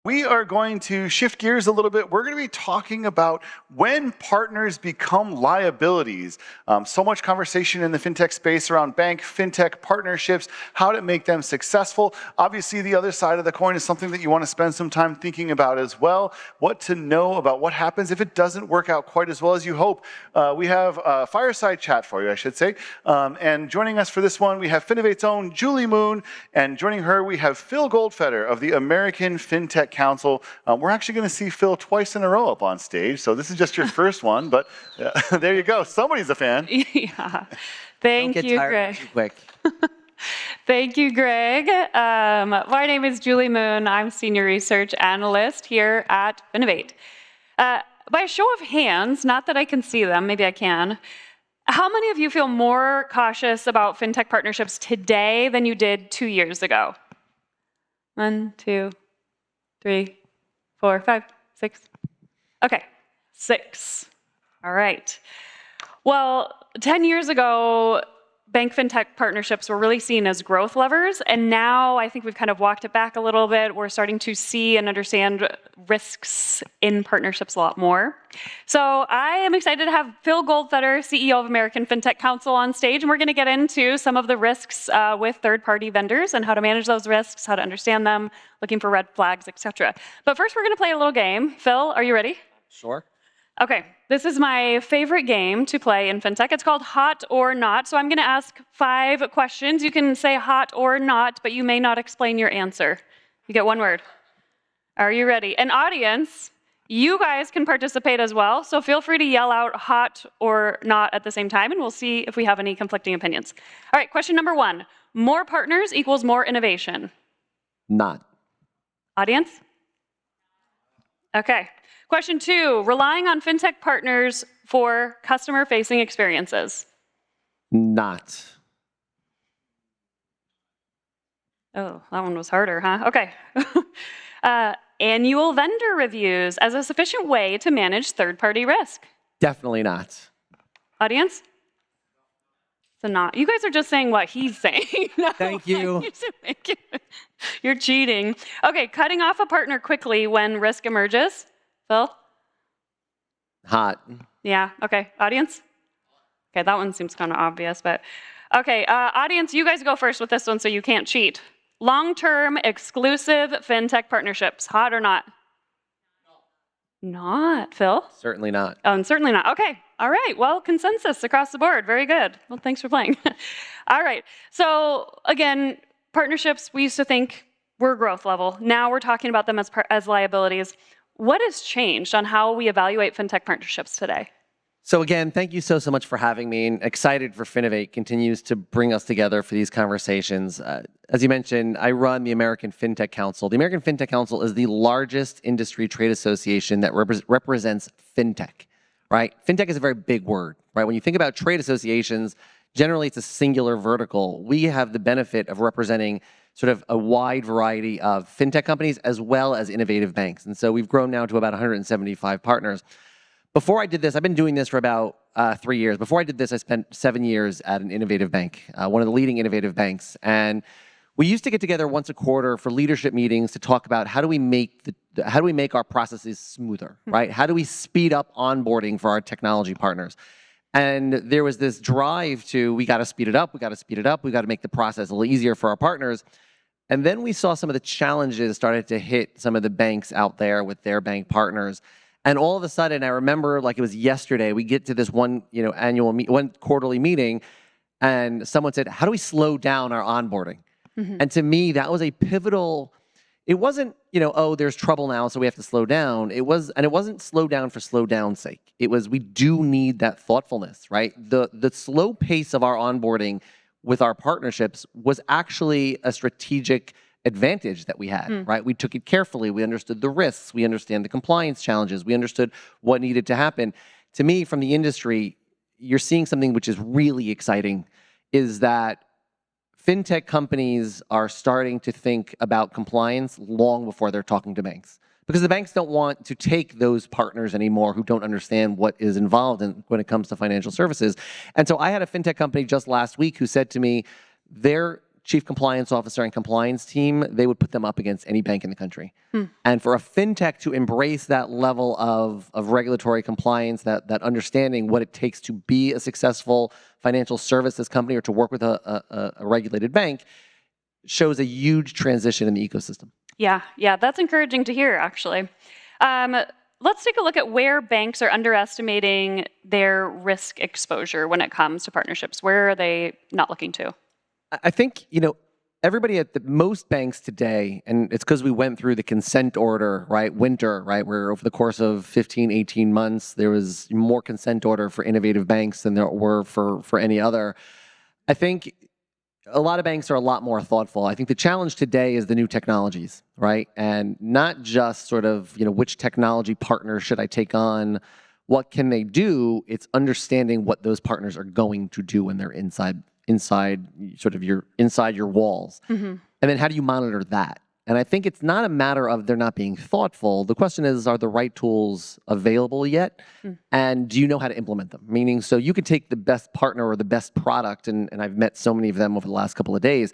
We are going to shift gears a little bit. We're going to be talking about when partners become liabilities. So much conversation in the fintech space around bank fintech partnerships, how to make them successful. Obviously, the other side of the coin is something that you want to spend some time thinking about as well. What to know about what happens if it doesn't work out quite as well as you hope. We have a fireside chat for you, I should say. And joining us for this one, we have Finovate's own Julie Muhn, and joining her, we have Phil Goldfeder of the American Fintech Council. We're actually going to see Phil twice in a row up on stage, so this is just your first one, but there you go. Somebody's a fan. Yeah. Thank you, Greg. Too quick. Thank you, Greg. My name is Julie Muhn. I'm Senior Research Analyst here at Finovate. By a show of hands, not that I can see them, maybe I can, how many of you feel more cautious about fintech partnerships today than you did 2 years ago? 1, 2, 3, 4, 5, 6. Okay, 6. All right. Well, 10 years ago, bank fintech partnerships were really seen as growth levers, and now I think we've kind of walked it back a little bit. We're starting to see and understand risks in partnerships a lot more. So I am excited to have Phil Goldfeder, CEO of American Fintech Council, on stage, and we're going to get into some of the risks with third-party vendors and how to manage those risks, how to understand them, looking for red flags, etc. But first, we're going to play a little game. Phil, are you ready? Sure. Okay, this is my favorite game to play in fintech. It's called Hot or Not. So I'm going to ask 5 questions. You can say hot or not, but you may not explain your answer. You get 1 word. Are you ready? And audience, you guys can participate as well. So feel free to yell out hot or not at the same time, and we'll see if we have any conflicting opinions. All right, question number 1. More partners equals more innovation. Not. Audience? Okay. Question 2, relying on fintech partners for customer-facing experiences. Not. Oh, that one was harder, huh? Okay. Annual vendor reviews as a sufficient way to manage third-party risk. Definitely not. Audience? So not. You guys are just saying what he's saying. No, Thank you. You're cheating. Okay, cutting off a partner quickly when risk emerges. Phil? Hot. Yeah, okay. Audience? Okay, that one seems kind of obvious, but... Okay, audience, you guys go first with this one so you can't cheat. Long-term exclusive fintech partnerships, hot or not? No. Not, Phil? Certainly not. Oh, and certainly not. Okay, all right. Well, consensus across the board. Very good. Well, thanks for playing. All right, so again, partnerships, we used to think were growth level. Now we're talking about them as liabilities. What has changed on how we evaluate fintech partnerships today? So again, thank you so much for having me, and excited for Finovate continues to bring us together for these conversations. As you mentioned, I run the American Fintech Council. The American Fintech Council is the largest industry trade association that represents fintech, right? Fintech is a very big word, right? When you think about trade associations, generally it's a singular vertical. We have the benefit of representing sort of a wide variety of fintech companies as well as innovative banks. And so we've grown now to about 175 partners. Before I did this, I've been doing this for about 3 years. Before I did this, I spent 7 years at an innovative bank, one of the leading innovative banks. And we used to get together once a quarter for leadership meetings to talk about how do we make our processes smoother, right? How do we speed up onboarding for our technology partners? And there was this drive to, we got to speed it up, we got to speed it up, we got to make the process a little easier for our partners. And then we saw some of the challenges started to hit some of the banks out there with their bank partners. And all of a sudden, I remember like it was yesterday, we get to this one quarterly meeting, and someone said, how do we slow down our onboarding? Mm-hmm. And to me, that was a pivotal, it wasn't, oh, there's trouble now, so we have to slow down. It wasn't slow down for slow down's sake. It was, we do need that thoughtfulness, right? The slow pace of our onboarding with our partnerships was actually a strategic advantage that we had, right? We took it carefully. We understood the risks. We understand the compliance challenges. We understood what needed to happen. To me, from the industry, you're seeing something which is really exciting, is that fintech companies are starting to think about compliance long before they're talking to banks. Because the banks don't want to take those partners anymore who don't understand what is involved when it comes to financial services. And so I had a fintech company just last week who said to me, they're chief compliance officer and compliance team, they would put them up against any bank in the country. And for a fintech to embrace that level of regulatory compliance, that understanding what it takes to be a successful financial services company or to work with a regulated bank shows a huge transition in the ecosystem. Yeah, that's encouraging to hear, actually. Let's take a look at where banks are underestimating their risk exposure when it comes to partnerships. Where are they not looking to? I think, everybody at most banks today, and it's because we went through the consent order, right, winter, right, where over the course of 15, 18 months, there was more consent order for innovative banks than there were for any other. I think a lot of banks are a lot more thoughtful. I think the challenge today is the new technologies, right? And not just sort of, which technology partner should I take on? What can they do? It's understanding what those partners are going to do when they're inside your walls. And then how do you monitor that? And I think it's not a matter of they're not being thoughtful. The question is, are the right tools available yet? And do you know how to implement them? Meaning, so you could take the best partner or the best product, and I've met so many of them over the last couple of days,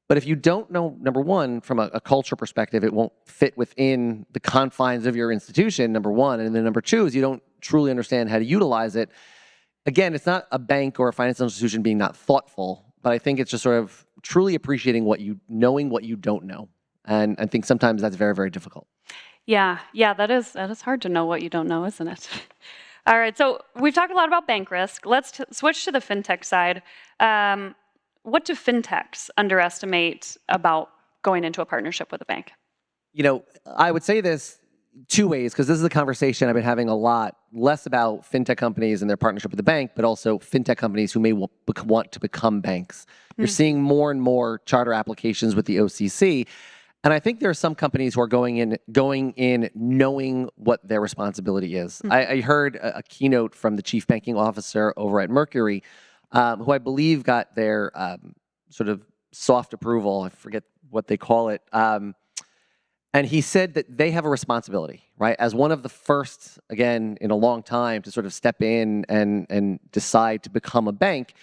but if you don't know, number one, from a culture perspective, it won't fit within the confines of your institution, number one. And then number two is you don't truly understand how to utilize it. Again, it's not a bank or a financial institution being not thoughtful, but I think it's just sort of truly appreciating knowing what you don't know. And I think sometimes that's very, very difficult. Yeah, that is hard to know what you don't know, isn't it? All right, so we've talked a lot about bank risk. Let's switch to the fintech side. What do fintechs underestimate about going into a partnership with a bank? I would say this two ways, because this is a conversation I've been having a lot, less about fintech companies and their partnership with the bank, but also fintech companies who may want to become banks. You're seeing more and more charter applications with the OCC. And I think there are some companies who are going in knowing what their responsibility is. I heard a keynote from the chief banking officer over at Mercury, who I believe got their sort of soft approval. I forget what they call it. And he said that they have a responsibility, right? As one of the first, again, in a long time to sort of step in and decide to become a bank,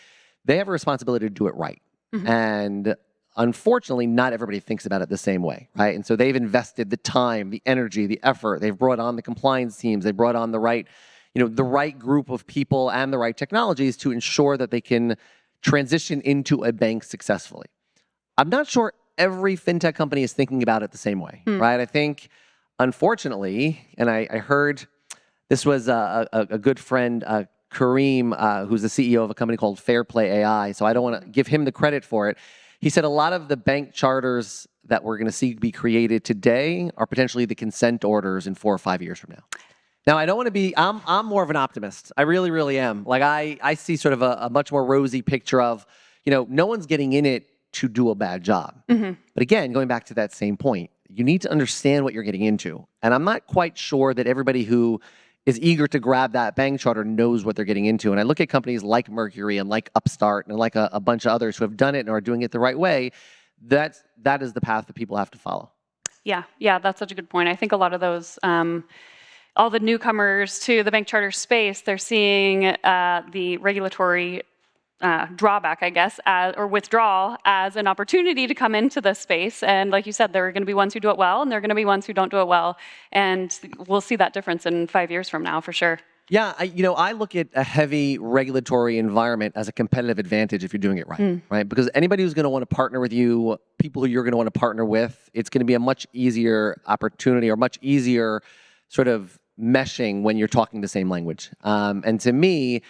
they have a responsibility to do it right. And unfortunately, not everybody thinks about it the same way, right? And so they've invested the time, the energy, the effort. They've brought on the compliance teams. They brought on the right group of people and the right technologies to ensure that they can transition into a bank successfully. I'm not sure every fintech company is thinking about it the same way, right? I think, unfortunately, and I heard this was a good friend, Kareem, who's the CEO of a company called Fairplay AI, so I don't want to give him the credit for it. He said a lot of the bank charters that we're going to see be created today are potentially the consent orders in 4 or 5 years from now. Now, I don't want to be, I'm more of an optimist. I really, really am. Like, I see sort of a much more rosy picture of, no one's getting in it to do a bad job. But again, going back to that same point, you need to understand what you're getting into. And I'm not quite sure that everybody who is eager to grab that bank charter knows what they're getting into. And I look at companies like Mercury and like Upstart and like a bunch of others who have done it and are doing it the right way. That is the path that people have to follow. Yeah, that's such a good point. I think a lot of those, all the newcomers to the bank charter space, they're seeing the regulatory drawback, I guess, or withdrawal as an opportunity to come into the space. And like you said, there are going to be ones who do it well, and there are going to be ones who don't do it well. And we'll see that difference in 5 years from now, for sure. Yeah, I look at a heavy regulatory environment as a competitive advantage if you're doing it right, right? Because anybody who's going to want to partner with you, people who you're going to want to partner with, it's going to be a much easier opportunity or much easier sort of meshing when you're talking the same language. And to me,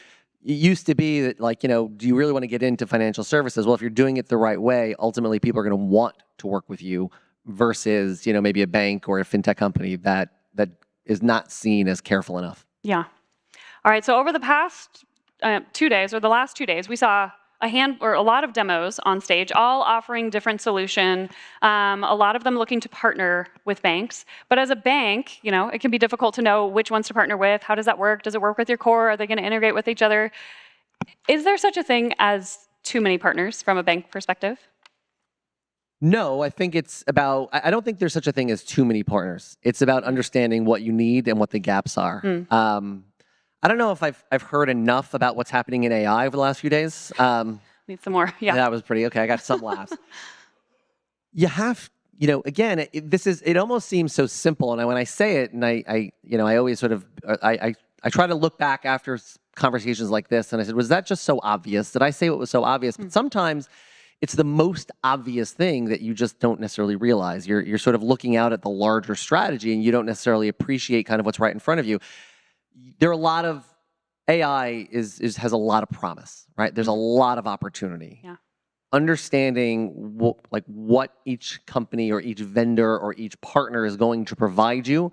it used to be that, like, do you really want to get into financial services? Well, if you're doing it the right way, ultimately people are going to want to work with you versus, maybe a bank or a fintech company that is not seen as careful enough. Yeah. All right. So over the past 2 days, or the last 2 days, we saw a lot of demos on stage, all offering different solution. A lot of them looking to partner with banks. But as a bank, it can be difficult to know which ones to partner with. How does that work? Does it work with your core? Are they going to integrate with each other? Is there such a thing as too many partners from a bank perspective? No, I think it's about, I don't think there's such a thing as too many partners. It's about understanding what you need and what the gaps are. I don't know if I've heard enough about what's happening in AI over the last few days. need some more. Yeah. That was pretty okay. I got some laughs. You have, again, it almost seems so simple. And when I say it, and I always sort of, I try to look back after conversations like this, and I said, was that just so obvious? Did I say what was so obvious? But sometimes it's the most obvious thing that you just don't necessarily realize. You're sort of looking out at the larger strategy, and you don't necessarily appreciate kind of what's right in front of you. There are a lot of AI has a lot of promise, right? There's a lot of opportunity. Yeah. Understanding what each company or each vendor or each partner is going to provide you.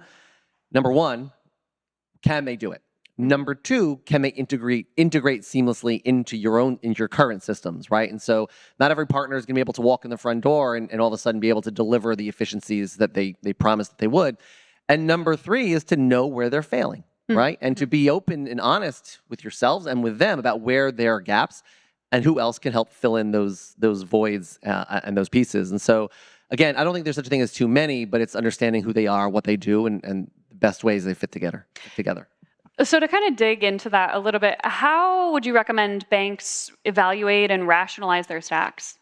Number one, can they do it? Number two, can they integrate seamlessly into your current systems, right? And so not every partner is going to be able to walk in the front door and all of a sudden be able to deliver the efficiencies that they promised that they would. And number three is to know where they're failing, right? And to be open and honest with yourselves and with them about where there are gaps and who else can help fill in those voids and those pieces. And so, again, I don't think there's such a thing as too many, but it's understanding who they are, what they do, and the best ways they fit together. So to kind of dig into that a little bit, how would you recommend banks evaluate and rationalize their stacks?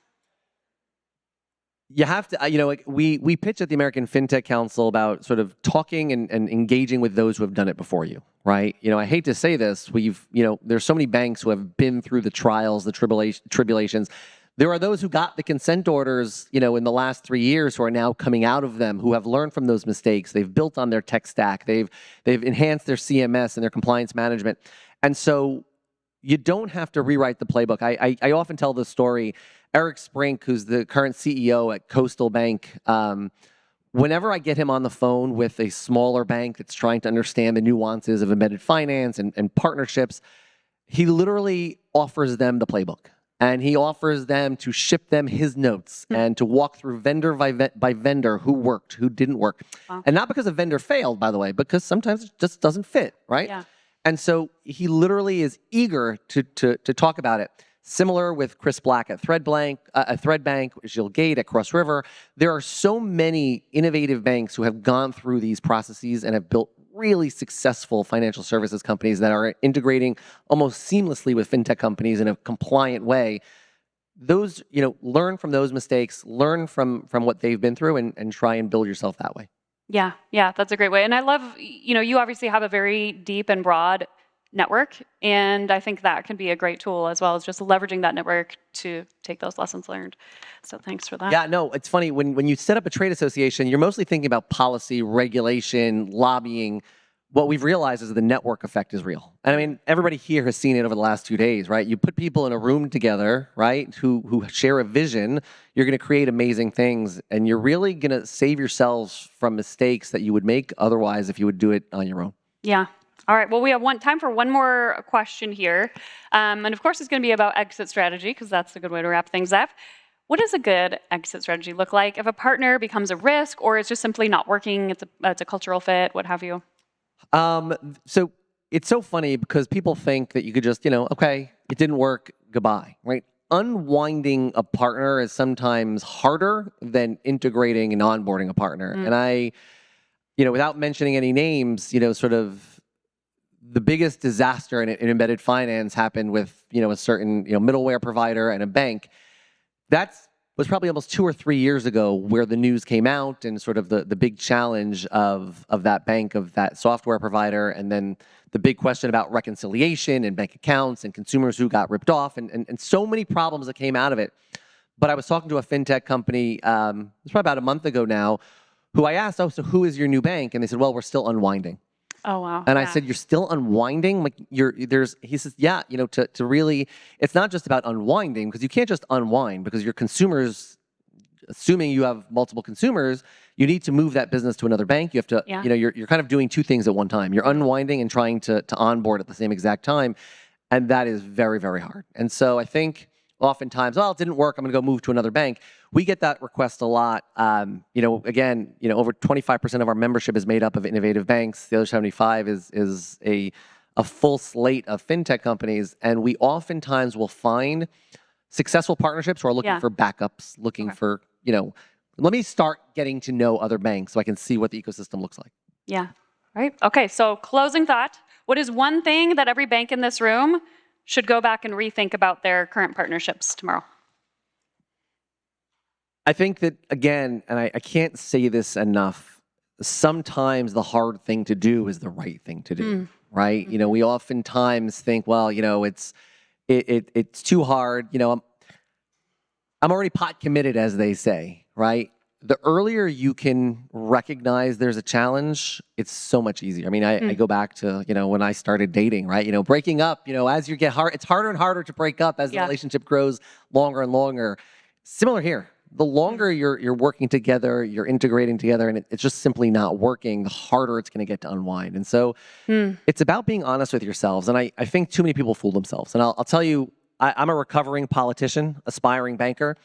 You have to, we pitch at the American Fintech Council about sort of talking and engaging with those who have done it before you, right? I hate to say this, there's so many banks who have been through the trials, the tribulations. There are those who got the consent orders, in the last 3 years who are now coming out of them, who have learned from those mistakes. They've built on their tech stack. They've enhanced their CMS and their compliance management. And so you don't have to rewrite the playbook. I often tell this story. Eric Sprink, who's the current CEO at Coastal Bank, whenever I get him on the phone with a smaller bank that's trying to understand the nuances of embedded finance and partnerships, he literally offers them the playbook. And he offers them to ship them his notes and to walk through vendor by vendor who worked, who didn't work. Wow. And not because a vendor failed, by the way, because sometimes it just doesn't fit, right? Yeah. And so he literally is eager to talk about it. Similar with Chris Black at Threadbank, Gilles Gate at Cross River. There are so many innovative banks who have gone through these processes and have built really successful financial services companies that are integrating almost seamlessly with fintech companies in a compliant way. Those, learn from those mistakes, learn from what they've been through, and try and build yourself that way. Yeah, that's a great way. And I love, you obviously have a very deep and broad network, and I think that can be a great tool as well as just leveraging that network to take those lessons learned. So thanks for that. Yeah, no, it's funny. When you set up a trade association, you're mostly thinking about policy, regulation, lobbying. What we've realized is the network effect is real. And I mean, everybody here has seen it over the last 2 days, right? You put people in a room together, right, who share a vision, you're going to create amazing things, and you're really going to save yourselves from mistakes that you would make otherwise if you would do it on your own. Yeah. All right, well, we have time for one more question here. And of course, it's going to be about exit strategy, because that's a good way to wrap things up. What does a good exit strategy look like if a partner becomes a risk or it's just simply not working, it's a cultural fit, what have you? So it's so funny because people think that you could just, okay, it didn't work, goodbye, right? Unwinding a partner is sometimes harder than integrating and onboarding a partner. And I, without mentioning any names, sort of the biggest disaster in embedded finance happened with, a certain, middleware provider and a bank. That was probably almost 2 or 3 years ago where the news came out and sort of the big challenge of that bank, of that software provider, and then the big question about reconciliation and bank accounts and consumers who got ripped off and so many problems that came out of it. But I was talking to a fintech company, it was probably about a month ago now, who I asked, so who is your new bank? And they said, well, we're still unwinding. Oh, wow. And I said, you're still unwinding? Like he says, yeah, to really, it's not just about unwinding, because you can't just unwind, because your consumers, assuming you have multiple consumers, you need to move that business to another bank. You have to, you're kind of doing two things at one time. You're unwinding and trying to onboard at the same exact time. And that is very, very hard. And so I think oftentimes, it didn't work, I'm going to go move to another bank. We get that request a lot. Again, over 25% of our membership is made up of innovative banks. The other 75 is a full slate of fintech companies. And we oftentimes will find successful partnerships who are looking for backups, looking for, let me start getting to know other banks so I can see what the ecosystem looks like. Yeah, right. Okay, so closing thought. What is one thing that every bank in this room should go back and rethink about their current partnerships tomorrow? I think that, again, and I can't say this enough, sometimes the hard thing to do is the right thing to do, right? You know, we oftentimes think, well, you know, it's too hard. You know, I'm already pot committed, as they say, right? The earlier you can recognize there's a challenge, it's so much easier. I mean, I go back to, you know, when I started dating, right? You know, breaking up, you know, as you get it's harder and harder to break up as the relationship grows longer and longer. Similar here. The longer you're working together, you're integrating together, and it's just simply not working, the harder it's going to get to unwind. And so it's about being honest with yourselves. And I think too many people fool themselves. And I'll tell you, I'm a recovering politician, aspiring banker.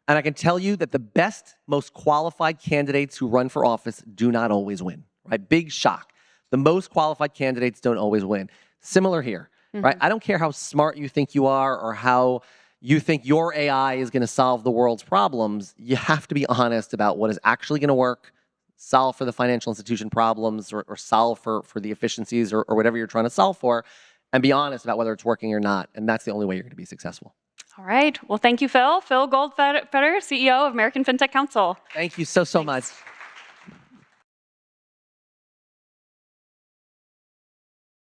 And I can tell you that the best, most qualified candidates who run for office do not always win, right? Big shock. The most qualified candidates don't always win. Similar here, right? I don't care how smart you think you are or how you think your AI is going to solve the world's problems. You have to be honest about what is actually going to work, solve for the financial institution problems or solve for the efficiencies or whatever you're trying to solve for, and be honest about whether it's working or not. And that's the only way you're going to be successful. All right. Well, thank you, Phil. Phil Goldfeder, CEO of American Fintech Council. Thank you so much.